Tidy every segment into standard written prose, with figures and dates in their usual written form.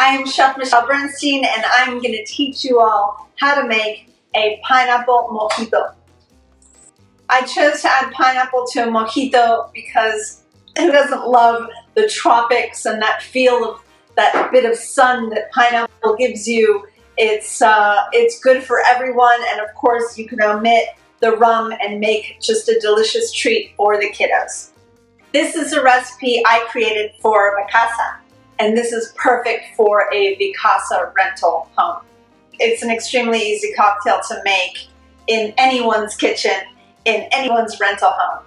I'm Chef Michelle Bernstein, and I'm going to teach you all how to make a pineapple mojito. I chose to add pineapple to a mojito because who doesn't love the tropics and that feel of that bit of sun that pineapple gives you. It's good for everyone, and of course you can omit the rum and make just a delicious treat for the kiddos. This is a recipe I created for my casa, and this is perfect for a Vicasa rental home. It's an extremely easy cocktail to make in anyone's kitchen, in anyone's rental home.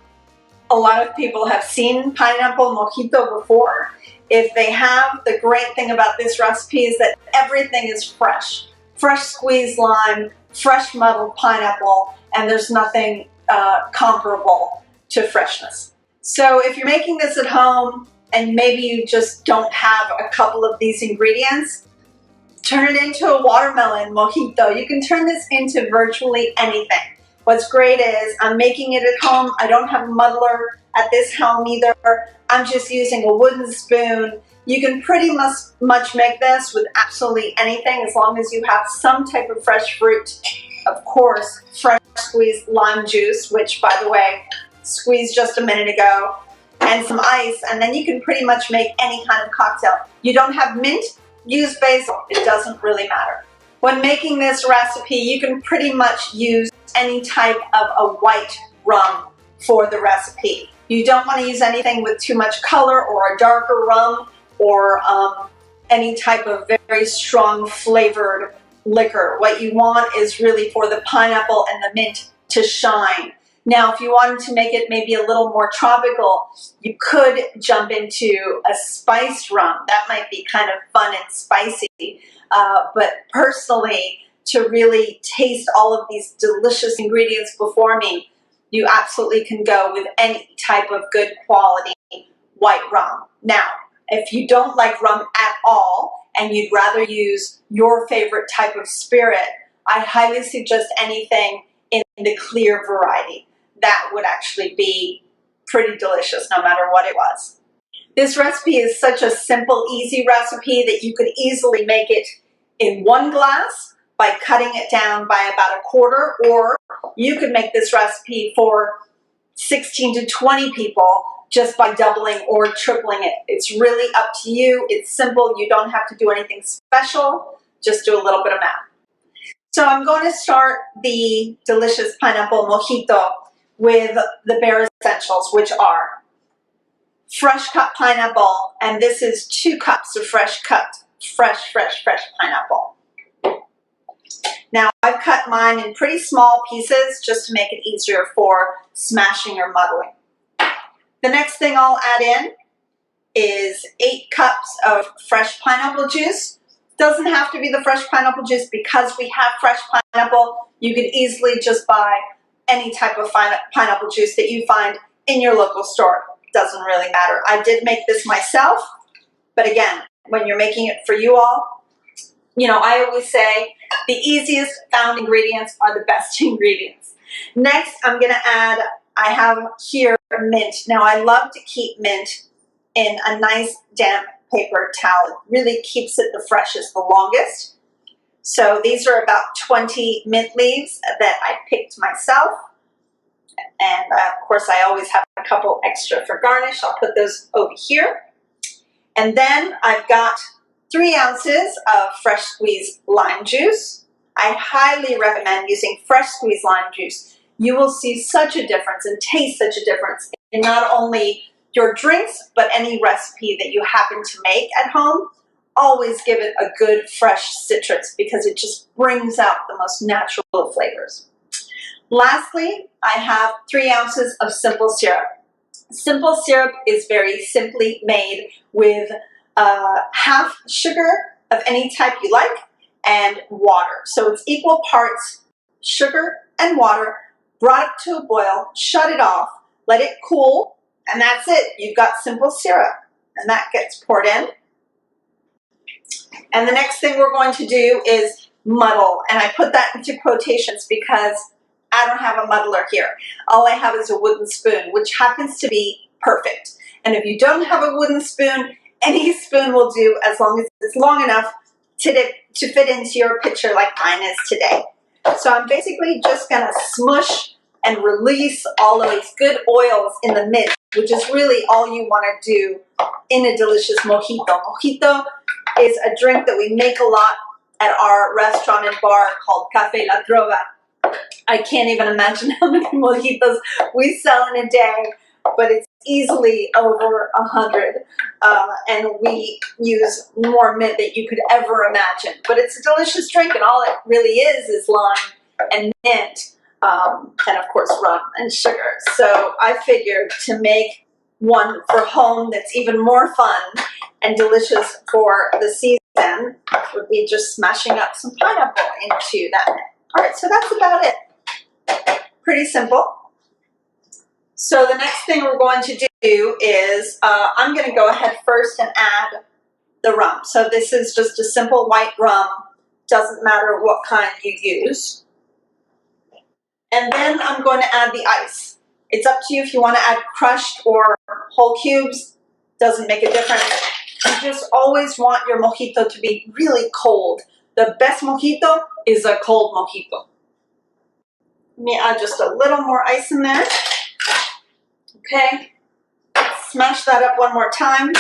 A lot of people have seen pineapple mojito before. If they have, the great thing about this recipe is that everything is fresh. Fresh squeezed lime, fresh muddled pineapple, and there's nothing comparable to freshness. So if you're making this at home and maybe you just don't have a couple of these ingredients, turn it into a watermelon mojito. You can turn this into virtually anything. What's great is I'm making it at home. I don't have a muddler at this home either. I'm just using a wooden spoon. You can pretty much make this with absolutely anything as long as you have some type of fresh fruit. Of course, fresh squeezed lime juice, which by the way, squeezed just a minute ago, and some ice, and then you can pretty much make any kind of cocktail. You don't have mint? Use basil. It doesn't really matter. When making this recipe, you can pretty much use any type of a white rum for the recipe. You don't want to use anything with too much color or a darker rum or any type of very strong flavored liquor. What you want is really for the pineapple and the mint to shine. Now, if you wanted to make it maybe a little more tropical, you could jump into a spiced rum. That might be kind of fun and spicy. But personally, to really taste all of these delicious ingredients before me, you absolutely can go with any type of good quality white rum. Now, if you don't like rum at all and you'd rather use your favorite type of spirit, I highly suggest anything in the clear variety. That would actually be pretty delicious no matter what it was. This recipe is such a simple, easy recipe that you could easily make it in one glass by cutting it down by about a quarter, or you could make this recipe for 16 to 20 people just by doubling or tripling it. It's really up to you. It's simple. You don't have to do anything special. Just do a little bit of math. So I'm going to start the delicious pineapple mojito with the bare essentials, which are fresh cut pineapple, and this is 2 cups of fresh pineapple. Now I've cut mine in pretty small pieces just to make it easier for smashing or muddling. The next thing I'll add in is 8 cups of fresh pineapple juice. Doesn't have to be the fresh pineapple juice because we have fresh pineapple. You could easily just buy any type of pineapple juice that you find in your local store. Doesn't really matter. I did make this myself, but again, when you're making it for you all, you know, I always say the easiest found ingredients are the best ingredients. Next, I'm going to add, I have here mint. Now, I love to keep mint in a nice damp paper towel. It really keeps it the freshest, the longest. So these are about 20 mint leaves that I picked myself. And of course, I always have a couple extra for garnish. I'll put those over here. And then I've got 3 ounces of fresh squeezed lime juice. I highly recommend using fresh squeezed lime juice. You will see such a difference and taste such a difference in not only your drinks, but any recipe that you happen to make at home. Always give it a good fresh citrus because it just brings out the most natural of flavors. Lastly, I have 3 ounces of simple syrup. Simple syrup is very simply made with half sugar of any type you like and water. So it's equal parts sugar and water. Brought it to a boil, shut it off, let it cool, and that's it. You've got simple syrup, and that gets poured in. And the next thing we're going to do is muddle, and I put that into quotations because I don't have a muddler here. All I have is a wooden spoon, which happens to be perfect. And if you don't have a wooden spoon, Any spoon will do as long as it's long enough to fit into your pitcher like mine is today. So I'm basically just gonna smush and release all of these good oils in the midst, which is really all you wanna do in a delicious mojito. Mojito is a drink that we make a lot at our restaurant and bar called Café La Trova. I can't even imagine how many mojitos we sell in a day, but it's easily over 100, and we use more mint than you could ever imagine. But it's a delicious drink, and all it really is lime and mint, and of course rum and sugar. So I figured to make one for home that's even more fun and delicious for the season would be just smashing up some pineapple into that mint. All right, so that's about it. Pretty simple. So the next thing we're going to do is I'm going to go ahead first and add the rum. So this is just a simple white rum. Doesn't matter what kind you use. And then I'm going to add the ice. It's up to you if you want to add crushed or whole cubes. Doesn't make a difference. You just always want your mojito to be really cold. The best mojito is a cold mojito. Let me add just a little more ice in there. Okay, smash that up one more time.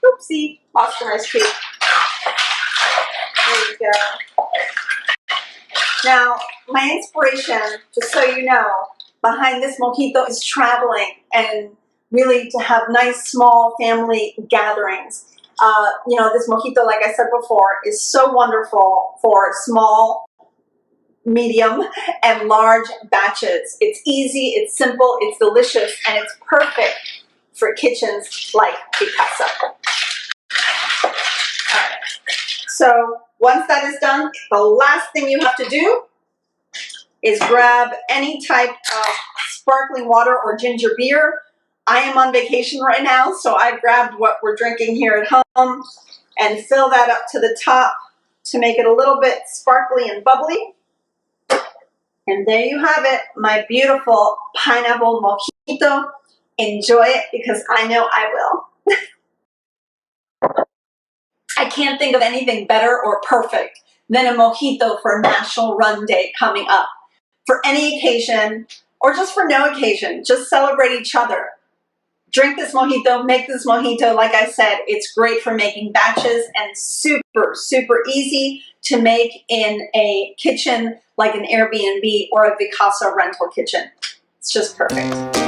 Oopsie, lost an ice cube. There you go. Now, my inspiration, just so you know, behind this mojito is traveling and really to have nice small family gatherings. You know, this mojito, like I said before, is so wonderful for small, medium, and large batches. It's easy, it's simple, it's delicious, and it's perfect for kitchens like Picasso. All right. So once that is done, the last thing you have to do is grab any type of sparkling water or ginger beer. I am on vacation right now, so I grabbed what we're drinking here at home and fill that up to the top to make it a little bit sparkly and bubbly. And there you have it, my beautiful pineapple mojito. Enjoy it because I know I will. I can't think of anything better or perfect than a mojito for National Rum Day coming up. For any occasion, or just for no occasion, just celebrate each other. Drink this mojito, make this mojito. Like I said, it's great for making batches and super, super easy to make in a kitchen like an Airbnb or a Picasso rental kitchen. It's just perfect.